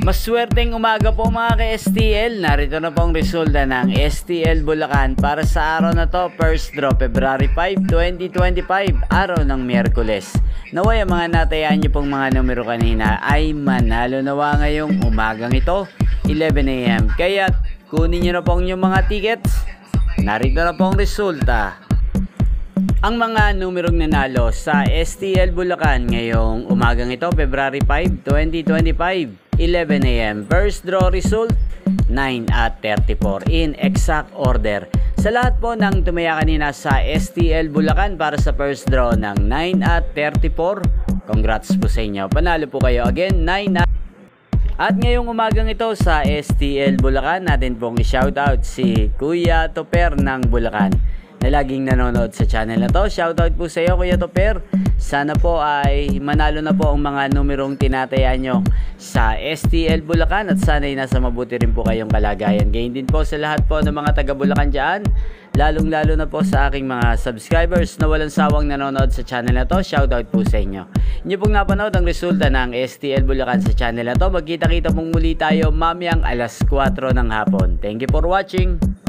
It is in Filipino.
Maswerteng umaga po mga ka-STL. Narito na pong resulta ng STL Bulacan para sa araw na to, first draw February 5, 2025, araw ng Miyerkules. Naway ang mga natayaan nyo pong mga numero kanina ay manalo nawa ngayong umagang ito, 11 AM. Kaya kunin nyo na pong yung mga tickets. Narito na pong resulta. Ang mga numerong nanalo sa STL Bulacan ngayong umagang ito, February 5, 2025, 11 AM. First draw result, 9 at 34 in exact order. Sa lahat po ng tumaya kanina sa STL Bulacan para sa first draw ng 9 at 34, congrats po sa inyo. Panalo po kayo again, 9 at ngayong umagang ito sa STL Bulacan, natin pong i-shoutout si Kuya Toper ng Bulacan na laging nanonood sa channel na to. Shoutout po sa iyo, Kuya Toper. Sana po ay manalo na po ang mga numerong tinataya nyo sa STL Bulacan at sana ay nasa mabuti rin po kayong kalagayan. Gayon din po sa lahat po ng mga taga Bulacan dyan, lalong lalo na po sa aking mga subscribers na walang sawang nanonood sa channel na to. Shoutout po sa inyo. Inyo pong napanood ang resulta ng STL Bulacan sa channel na to. Magkita-kita pong muli tayo mamayang alas 4 ng hapon. Thank you for watching.